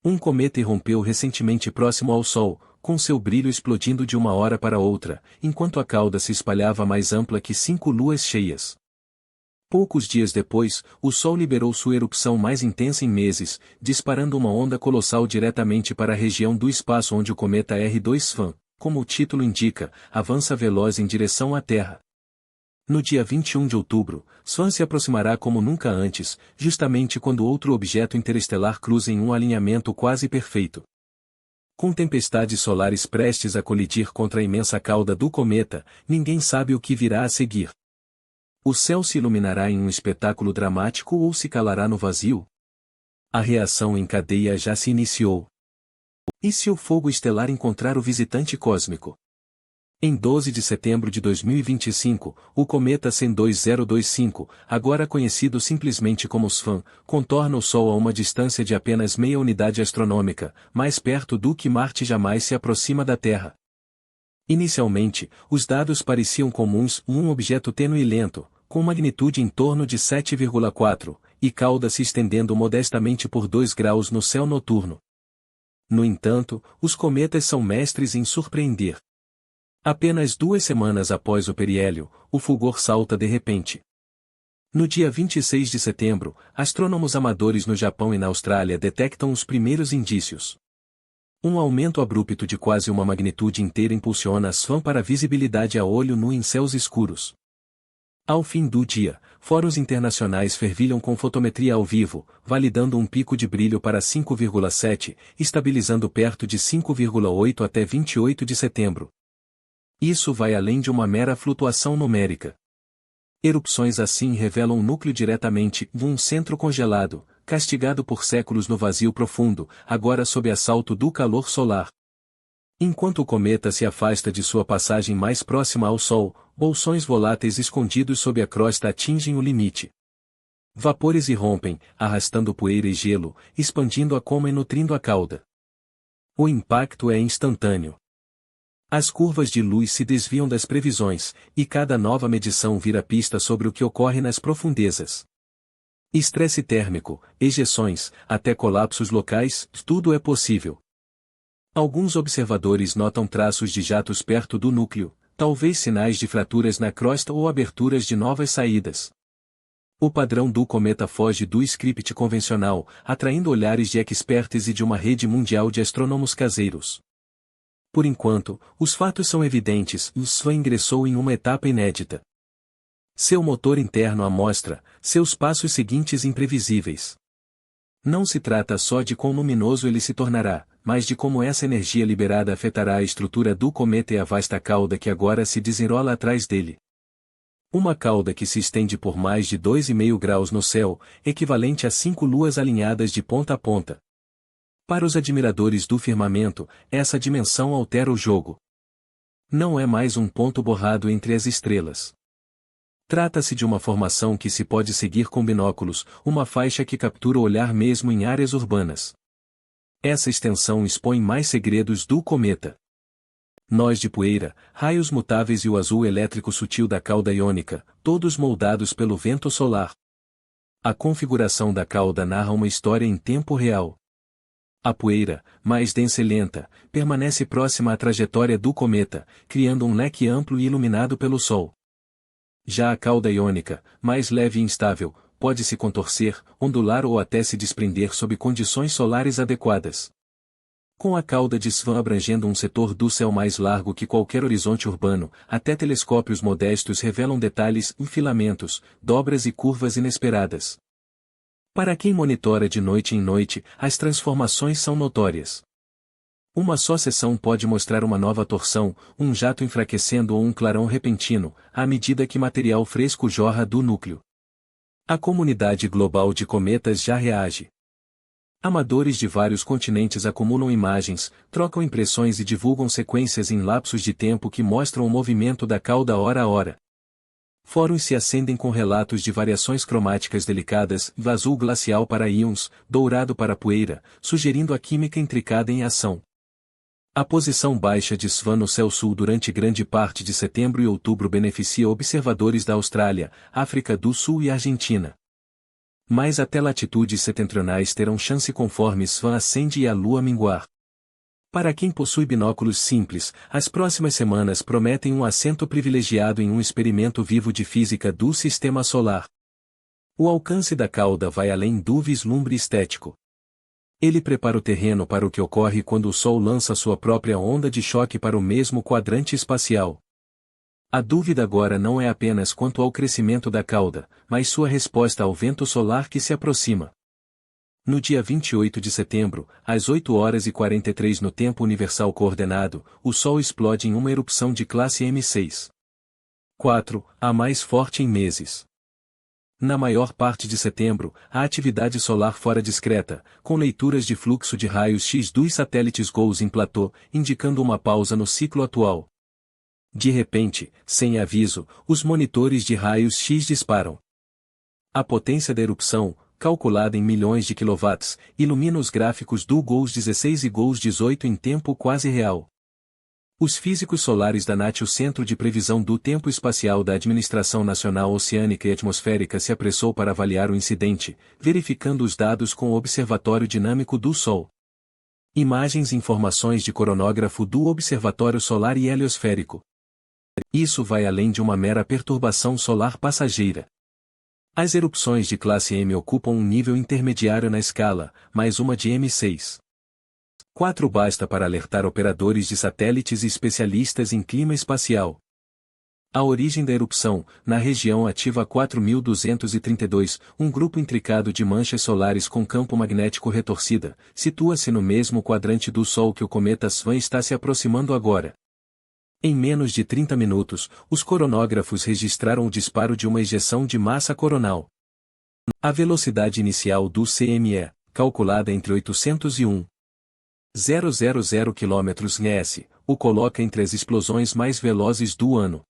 Um cometa irrompeu recentemente próximo ao Sol, com seu brilho explodindo de uma hora para outra, enquanto a cauda se espalhava mais ampla que 5 luas cheias. Poucos dias depois, o Sol liberou sua erupção mais intensa em meses, disparando uma onda colossal diretamente para a região do espaço onde o cometa R2-SFAM, como o título indica, avança veloz em direção à Terra. No dia 21 de outubro, SFAM se aproximará como nunca antes, justamente quando outro objeto interestelar cruza em um alinhamento quase perfeito. Com tempestades solares prestes a colidir contra a imensa cauda do cometa, ninguém sabe o que virá a seguir. O céu se iluminará em um espetáculo dramático ou se calará no vazio? A reação em cadeia já se iniciou. E se o fogo estelar encontrar o visitante cósmico? Em 12 de setembro de 2025, o cometa SEN 2025, agora conhecido simplesmente como SFAM, contorna o Sol a uma distância de apenas meia unidade astronômica, mais perto do que Marte jamais se aproxima da Terra. Inicialmente, os dados pareciam comuns: um objeto tênue e lento, com magnitude em torno de 7,4, e cauda se estendendo modestamente por 2 graus no céu noturno. No entanto, os cometas são mestres em surpreender. Apenas 2 semanas após o periélio, o fulgor salta de repente. No dia 26 de setembro, astrônomos amadores no Japão e na Austrália detectam os primeiros indícios. Um aumento abrupto de quase uma magnitude inteira impulsiona as SFAM para visibilidade a olho nu em céus escuros. Ao fim do dia, fóruns internacionais fervilham com fotometria ao vivo, validando um pico de brilho para 5,7, estabilizando perto de 5,8 até 28 de setembro. Isso vai além de uma mera flutuação numérica. Erupções assim revelam um núcleo diretamente de um centro congelado, castigado por séculos no vazio profundo, agora sob assalto do calor solar. Enquanto o cometa se afasta de sua passagem mais próxima ao Sol, bolsões voláteis escondidos sob a crosta atingem o limite. Vapores irrompem, arrastando poeira e gelo, expandindo a coma e nutrindo a cauda. O impacto é instantâneo. As curvas de luz se desviam das previsões, e cada nova medição vira pista sobre o que ocorre nas profundezas. Estresse térmico, ejeções, até colapsos locais, tudo é possível. Alguns observadores notam traços de jatos perto do núcleo, talvez sinais de fraturas na crosta ou aberturas de novas saídas. O padrão do cometa foge do script convencional, atraindo olhares de experts e de uma rede mundial de astrônomos caseiros. Por enquanto, os fatos são evidentes: o SFAM ingressou em uma etapa inédita. Seu motor interno à mostra, seus passos seguintes imprevisíveis. Não se trata só de quão luminoso ele se tornará, mas de como essa energia liberada afetará a estrutura do cometa e a vasta cauda que agora se desenrola atrás dele. Uma cauda que se estende por mais de 2,5 graus no céu, equivalente a 5 luas alinhadas de ponta a ponta. Para os admiradores do firmamento, essa dimensão altera o jogo. Não é mais um ponto borrado entre as estrelas. Trata-se de uma formação que se pode seguir com binóculos, uma faixa que captura o olhar mesmo em áreas urbanas. Essa extensão expõe mais segredos do cometa. Nós de poeira, raios mutáveis e o azul elétrico sutil da cauda iônica, todos moldados pelo vento solar. A configuração da cauda narra uma história em tempo real. A poeira, mais densa e lenta, permanece próxima à trajetória do cometa, criando um leque amplo e iluminado pelo Sol. Já a cauda iônica, mais leve e instável, pode se contorcer, ondular ou até se desprender sob condições solares adequadas. Com a cauda de SFAM abrangendo um setor do céu mais largo que qualquer horizonte urbano, até telescópios modestos revelam detalhes, filamentos, dobras e curvas inesperadas. Para quem monitora de noite em noite, as transformações são notórias. Uma só seção pode mostrar uma nova torção, um jato enfraquecendo ou um clarão repentino, à medida que material fresco jorra do núcleo. A comunidade global de cometas já reage. Amadores de vários continentes acumulam imagens, trocam impressões e divulgam sequências em lapsos de tempo que mostram o movimento da cauda hora a hora. Fóruns se acendem com relatos de variações cromáticas delicadas, azul glacial para íons, dourado para poeira, sugerindo a química intricada em ação. A posição baixa de SFAM no céu sul durante grande parte de setembro e outubro beneficia observadores da Austrália, África do Sul e Argentina. Mas até latitudes setentrionais terão chance conforme Svan ascende e a lua minguar. Para quem possui binóculos simples, as próximas semanas prometem um assento privilegiado em um experimento vivo de física do sistema solar. O alcance da cauda vai além do vislumbre estético. Ele prepara o terreno para o que ocorre quando o Sol lança sua própria onda de choque para o mesmo quadrante espacial. A dúvida agora não é apenas quanto ao crescimento da cauda, mas sua resposta ao vento solar que se aproxima. No dia 28 de setembro, às 8h43 no tempo universal coordenado, o Sol explode em uma erupção de classe M6. 4, a mais forte em meses. Na maior parte de setembro, a atividade solar fora discreta, com leituras de fluxo de raios-x dos satélites GOES em platô, indicando uma pausa no ciclo atual. De repente, sem aviso, os monitores de raios-x disparam. A potência da erupção, calculada em milhões de quilowatts, ilumina os gráficos do GOES 16 e GOES 18 em tempo quase real. Os físicos solares da NAT, o Centro de Previsão do Tempo Espacial da Administração Nacional Oceânica e Atmosférica, se apressou para avaliar o incidente, verificando os dados com o Observatório Dinâmico do Sol. Imagens e informações de coronógrafo do Observatório Solar e Heliosférico. Isso vai além de uma mera perturbação solar passageira. As erupções de classe M ocupam um nível intermediário na escala, mais uma de M6. 4 basta para alertar operadores de satélites e especialistas em clima espacial. A origem da erupção, na região ativa 4232, um grupo intricado de manchas solares com campo magnético retorcida, situa-se no mesmo quadrante do Sol que o cometa Svan está se aproximando agora. Em menos de 30 minutos, os coronógrafos registraram o disparo de uma ejeção de massa coronal. A velocidade inicial do CME, calculada entre 801,000 km/s, o coloca entre as explosões mais velozes do ano.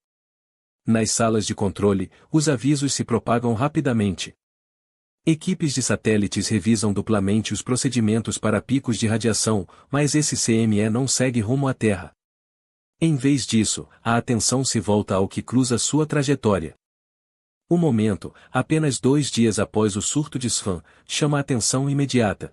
Nas salas de controle, os avisos se propagam rapidamente. Equipes de satélites revisam duplamente os procedimentos para picos de radiação, mas esse CME não segue rumo à Terra. Em vez disso, a atenção se volta ao que cruza sua trajetória. O momento, apenas 2 dias após o surto de Svan, chama a atenção imediata.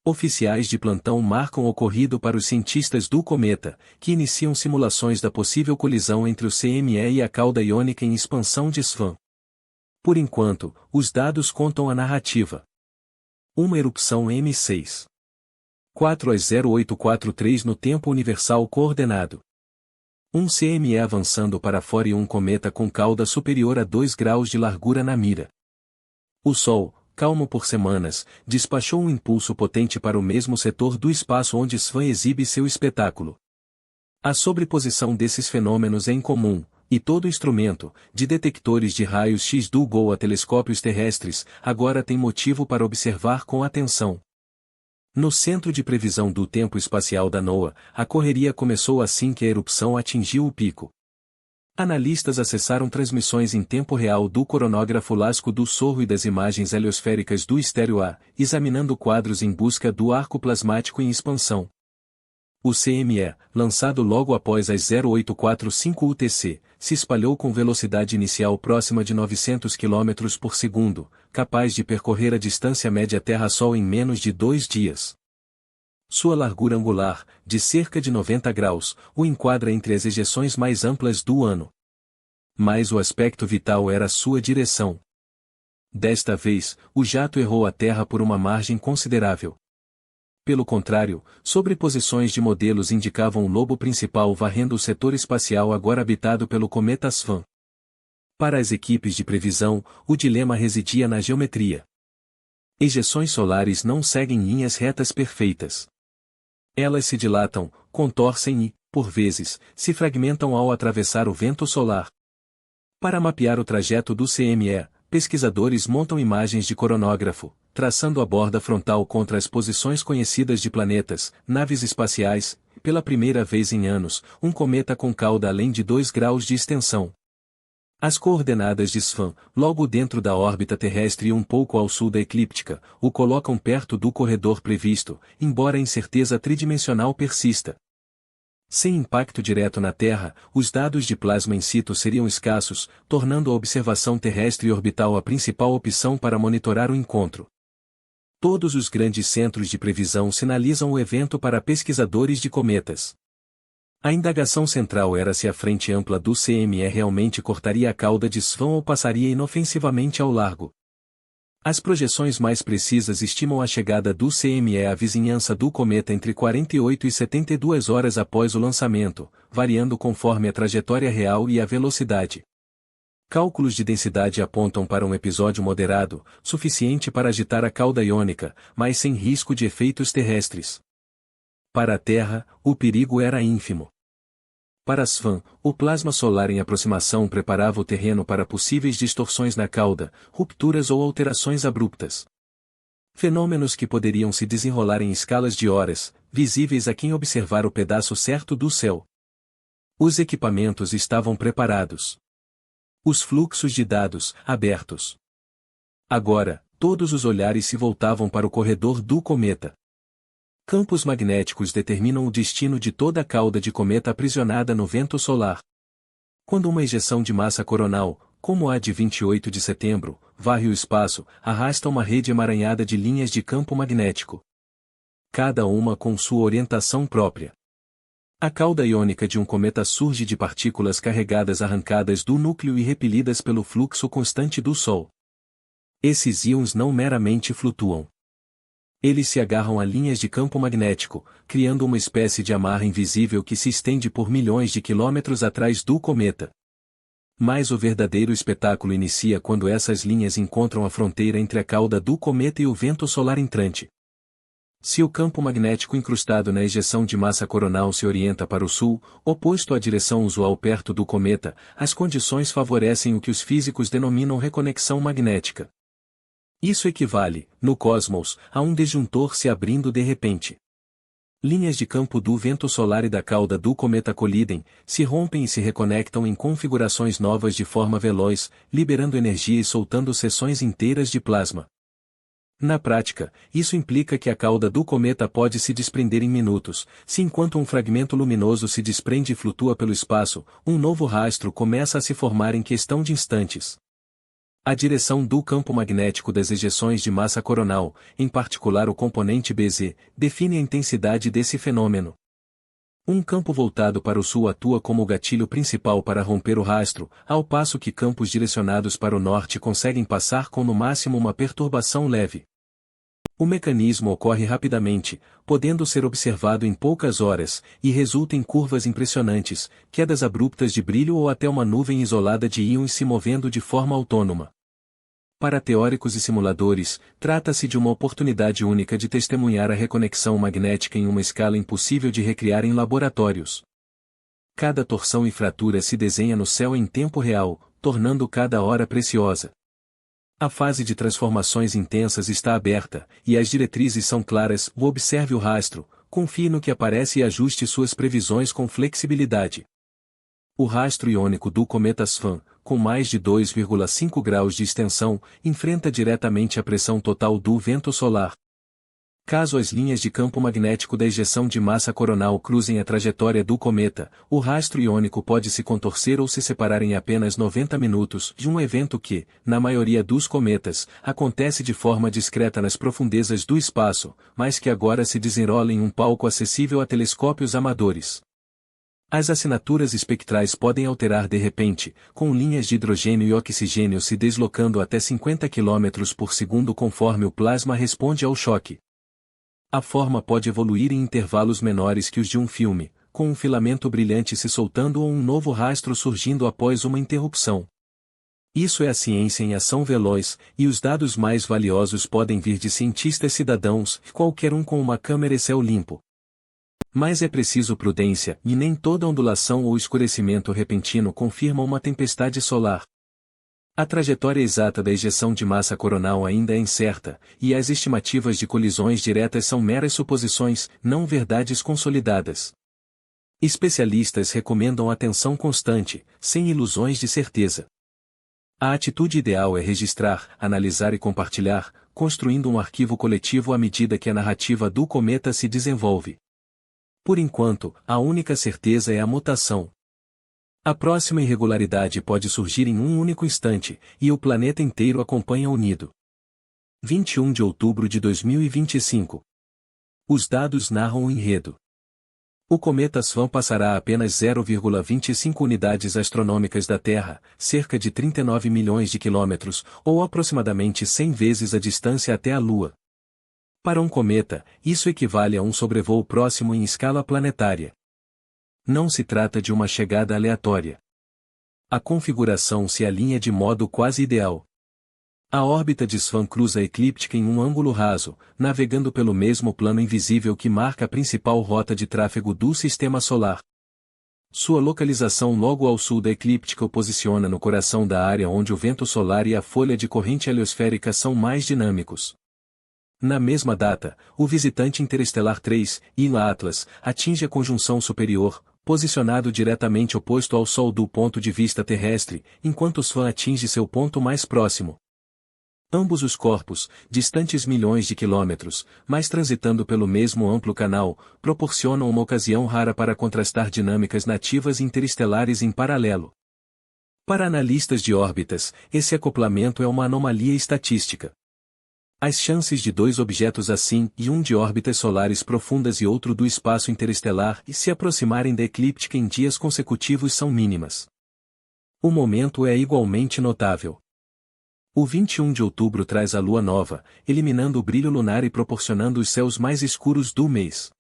Oficiais de plantão marcam o ocorrido para os cientistas do cometa, que iniciam simulações da possível colisão entre o CME e a cauda iônica em expansão de Svan. Por enquanto, os dados contam a narrativa. Uma erupção M6. 4h0843 no tempo universal coordenado. Um CME avançando para fora e um cometa com cauda superior a 2 graus de largura na mira. O Sol, calmo por semanas, despachou um impulso potente para o mesmo setor do espaço onde Svan exibe seu espetáculo. A sobreposição desses fenômenos é incomum, e todo instrumento, de detectores de raios-x do GOES a telescópios terrestres, agora tem motivo para observar com atenção. No Centro de Previsão do Tempo Espacial da NOAA, a correria começou assim que a erupção atingiu o pico. Analistas acessaram transmissões em tempo real do coronógrafo Lasco do Sorro e das imagens heliosféricas do Estéreo A, examinando quadros em busca do arco plasmático em expansão. O CME, lançado logo após as 0845 UTC, se espalhou com velocidade inicial próxima de 900 km por segundo, capaz de percorrer a distância média Terra-Sol em menos de 2 dias. Sua largura angular, de cerca de 90 graus, o enquadra entre as ejeções mais amplas do ano. Mas o aspecto vital era sua direção. Desta vez, o jato errou a Terra por uma margem considerável. Pelo contrário, sobreposições de modelos indicavam o lobo principal varrendo o setor espacial agora habitado pelo cometa Svan. Para as equipes de previsão, o dilema residia na geometria. Ejeções solares não seguem linhas retas perfeitas. Elas se dilatam, contorcem e, por vezes, se fragmentam ao atravessar o vento solar. Para mapear o trajeto do CME, pesquisadores montam imagens de coronógrafo, traçando a borda frontal contra as posições conhecidas de planetas, naves espaciais, pela primeira vez em anos, um cometa com cauda além de 2 graus de extensão. As coordenadas de Svan, logo dentro da órbita terrestre e um pouco ao sul da eclíptica, o colocam perto do corredor previsto, embora a incerteza tridimensional persista. Sem impacto direto na Terra, os dados de plasma in situ seriam escassos, tornando a observação terrestre orbital a principal opção para monitorar o encontro. Todos os grandes centros de previsão sinalizam o evento para pesquisadores de cometas. A indagação central era se a frente ampla do CME realmente cortaria a cauda de Swan ou passaria inofensivamente ao largo. As projeções mais precisas estimam a chegada do CME à vizinhança do cometa entre 48 e 72 horas após o lançamento, variando conforme a trajetória real e a velocidade. Cálculos de densidade apontam para um episódio moderado, suficiente para agitar a cauda iônica, mas sem risco de efeitos terrestres. Para a Terra, o perigo era ínfimo. Para Swan, o plasma solar em aproximação preparava o terreno para possíveis distorções na cauda, rupturas ou alterações abruptas. Fenômenos que poderiam se desenrolar em escalas de horas, visíveis a quem observar o pedaço certo do céu. Os equipamentos estavam preparados. Os fluxos de dados, abertos. Agora, todos os olhares se voltavam para o corredor do cometa. Campos magnéticos determinam o destino de toda a cauda de cometa aprisionada no vento solar. Quando uma ejeção de massa coronal, como a de 28 de setembro, varre o espaço, arrasta uma rede emaranhada de linhas de campo magnético. Cada uma com sua orientação própria. A cauda iônica de um cometa surge de partículas carregadas arrancadas do núcleo e repelidas pelo fluxo constante do Sol. Esses íons não meramente flutuam. Eles se agarram a linhas de campo magnético, criando uma espécie de amarra invisível que se estende por milhões de quilômetros atrás do cometa. Mas o verdadeiro espetáculo inicia quando essas linhas encontram a fronteira entre a cauda do cometa e o vento solar entrante. Se o campo magnético incrustado na ejeção de massa coronal se orienta para o sul, oposto à direção usual perto do cometa, as condições favorecem o que os físicos denominam reconexão magnética. Isso equivale, no cosmos, a um disjuntor se abrindo de repente. Linhas de campo do vento solar e da cauda do cometa colidem, se rompem e se reconectam em configurações novas de forma veloz, liberando energia e soltando seções inteiras de plasma. Na prática, isso implica que a cauda do cometa pode se desprender em minutos, se enquanto um fragmento luminoso se desprende e flutua pelo espaço, um novo rastro começa a se formar em questão de instantes. A direção do campo magnético das ejeções de massa coronal, em particular o componente Bz, define a intensidade desse fenômeno. Um campo voltado para o sul atua como o gatilho principal para romper o rastro, ao passo que campos direcionados para o norte conseguem passar com no máximo uma perturbação leve. O mecanismo ocorre rapidamente, podendo ser observado em poucas horas, e resulta em curvas impressionantes, quedas abruptas de brilho ou até uma nuvem isolada de íons se movendo de forma autônoma. Para teóricos e simuladores, trata-se de uma oportunidade única de testemunhar a reconexão magnética em uma escala impossível de recriar em laboratórios. Cada torção e fratura se desenha no céu em tempo real, tornando cada hora preciosa. A fase de transformações intensas está aberta, e as diretrizes são claras. Observe o rastro, confie no que aparece e ajuste suas previsões com flexibilidade. O rastro iônico do cometa Swan, com mais de 2,5 graus de extensão, enfrenta diretamente a pressão total do vento solar. Caso as linhas de campo magnético da ejeção de massa coronal cruzem a trajetória do cometa, o rastro iônico pode se contorcer ou se separar em apenas 90 minutos, de um evento que, na maioria dos cometas, acontece de forma discreta nas profundezas do espaço, mas que agora se desenrola em um palco acessível a telescópios amadores. As assinaturas espectrais podem alterar de repente, com linhas de hidrogênio e oxigênio se deslocando até 50 km por segundo conforme o plasma responde ao choque. A forma pode evoluir em intervalos menores que os de um filme, com um filamento brilhante se soltando ou um novo rastro surgindo após uma interrupção. Isso é a ciência em ação veloz, e os dados mais valiosos podem vir de cientistas cidadãos, qualquer um com uma câmera e céu limpo. Mas é preciso prudência, e nem toda ondulação ou escurecimento repentino confirma uma tempestade solar. A trajetória exata da ejeção de massa coronal ainda é incerta, e as estimativas de colisões diretas são meras suposições, não verdades consolidadas. Especialistas recomendam atenção constante, sem ilusões de certeza. A atitude ideal é registrar, analisar e compartilhar, construindo um arquivo coletivo à medida que a narrativa do cometa se desenvolve. Por enquanto, a única certeza é a mutação. A próxima irregularidade pode surgir em um único instante, e o planeta inteiro acompanha unido. 21 de outubro de 2025. Os dados narram o enredo. O cometa Swan passará a apenas 0,25 unidades astronômicas da Terra, cerca de 39 milhões de quilômetros, ou aproximadamente 100 vezes a distância até a Lua. Para um cometa, isso equivale a um sobrevoo próximo em escala planetária. Não se trata de uma chegada aleatória. A configuração se alinha de modo quase ideal. A órbita de Swan cruza a eclíptica em um ângulo raso, navegando pelo mesmo plano invisível que marca a principal rota de tráfego do Sistema Solar. Sua localização logo ao sul da eclíptica o posiciona no coração da área onde o vento solar e a folha de corrente heliosférica são mais dinâmicos. Na mesma data, o visitante interestelar 3, Ila Atlas, atinge a conjunção superior, posicionado diretamente oposto ao Sol do ponto de vista terrestre, enquanto Swan atinge seu ponto mais próximo. Ambos os corpos, distantes milhões de quilômetros, mas transitando pelo mesmo amplo canal, proporcionam uma ocasião rara para contrastar dinâmicas nativas interestelares em paralelo. Para analistas de órbitas, esse acoplamento é uma anomalia estatística. As chances de dois objetos assim, e um de órbitas solares profundas e outro do espaço interestelar, se aproximarem da eclíptica em dias consecutivos são mínimas. O momento é igualmente notável. O 21 de outubro traz a lua nova, eliminando o brilho lunar e proporcionando os céus mais escuros do mês.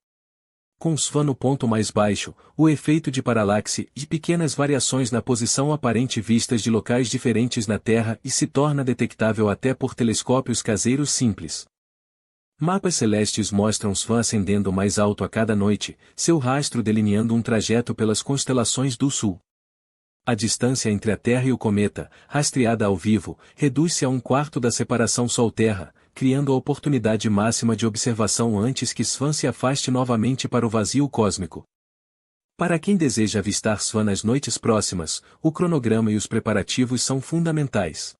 Com Swan no ponto mais baixo, o efeito de paralaxe e pequenas variações na posição aparente vistas de locais diferentes na Terra e se torna detectável até por telescópios caseiros simples. Mapas celestes mostram Swan ascendendo mais alto a cada noite, seu rastro delineando um trajeto pelas constelações do Sul. A distância entre a Terra e o cometa, rastreada ao vivo, reduz-se a 1/4 da separação Sol-Terra, criando a oportunidade máxima de observação antes que Swan se afaste novamente para o vazio cósmico. Para quem deseja avistar Swan nas noites próximas, o cronograma e os preparativos são fundamentais.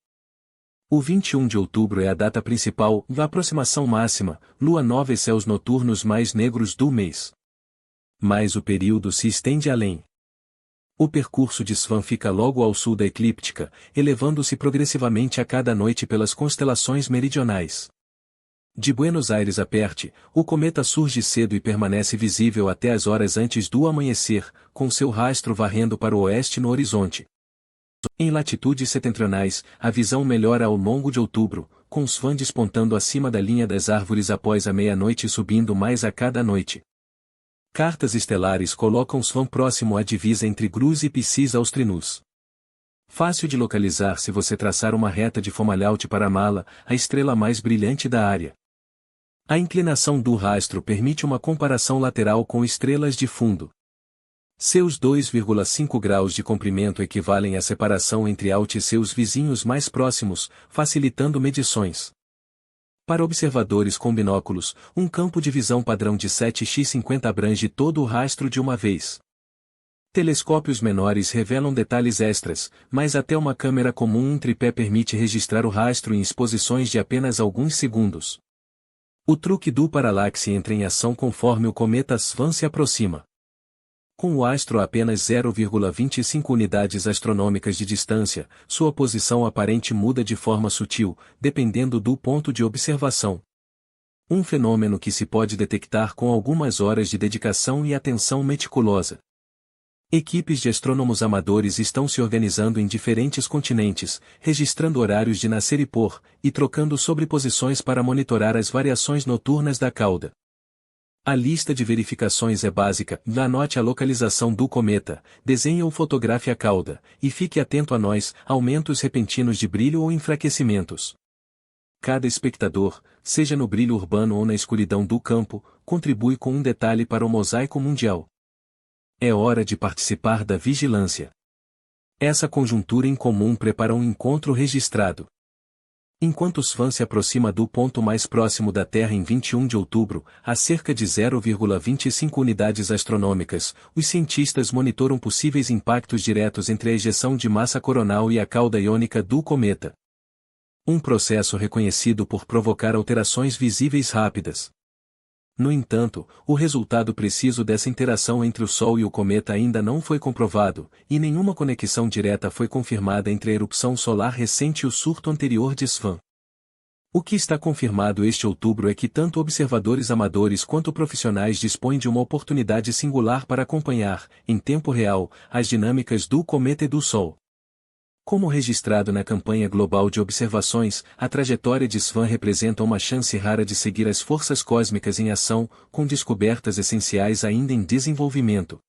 O 21 de outubro é a data principal, da aproximação máxima, lua nova e céus noturnos mais negros do mês. Mas o período se estende além. O percurso de Swan fica logo ao sul da eclíptica, elevando-se progressivamente a cada noite pelas constelações meridionais. De Buenos Aires a Perth, o cometa surge cedo e permanece visível até as horas antes do amanhecer, com seu rastro varrendo para o oeste no horizonte. Em latitudes setentrionais, a visão melhora ao longo de outubro, com Swan despontando acima da linha das árvores após a meia-noite e subindo mais a cada noite. Cartas estelares colocam Swan próximo à divisa entre Grus e Piscis Austrinus. Fácil de localizar se você traçar uma reta de Fomalhaut para Mala, a estrela mais brilhante da área. A inclinação do rastro permite uma comparação lateral com estrelas de fundo. Seus 2,5 graus de comprimento equivalem à separação entre Alt e seus vizinhos mais próximos, facilitando medições. Para observadores com binóculos, um campo de visão padrão de 7x50 abrange todo o rastro de uma vez. Telescópios menores revelam detalhes extras, mas até uma câmera comum um tripé permite registrar o rastro em exposições de apenas alguns segundos. O truque do paralaxe entra em ação conforme o cometa Swan se aproxima. Com o astro a apenas 0,25 unidades astronômicas de distância, sua posição aparente muda de forma sutil, dependendo do ponto de observação. Um fenômeno que se pode detectar com algumas horas de dedicação e atenção meticulosa. Equipes de astrônomos amadores estão se organizando em diferentes continentes, registrando horários de nascer e pôr, e trocando sobreposições para monitorar as variações noturnas da cauda. A lista de verificações é básica, anote a localização do cometa, desenhe ou fotografe a cauda, e fique atento a nós, aumentos repentinos de brilho ou enfraquecimentos. Cada espectador, seja no brilho urbano ou na escuridão do campo, contribui com um detalhe para o mosaico mundial. É hora de participar da vigilância. Essa conjuntura incomum prepara um encontro registrado. Enquanto Swan se aproxima do ponto mais próximo da Terra em 21 de outubro, a cerca de 0,25 unidades astronômicas, os cientistas monitoram possíveis impactos diretos entre a ejeção de massa coronal e a cauda iônica do cometa. Um processo reconhecido por provocar alterações visíveis rápidas. No entanto, o resultado preciso dessa interação entre o Sol e o cometa ainda não foi comprovado, e nenhuma conexão direta foi confirmada entre a erupção solar recente e o surto anterior de SFAM. O que está confirmado este outubro é que tanto observadores amadores quanto profissionais dispõem de uma oportunidade singular para acompanhar, em tempo real, as dinâmicas do cometa e do Sol. Como registrado na campanha global de observações, a trajetória de SFAM representa uma chance rara de seguir as forças cósmicas em ação, com descobertas essenciais ainda em desenvolvimento.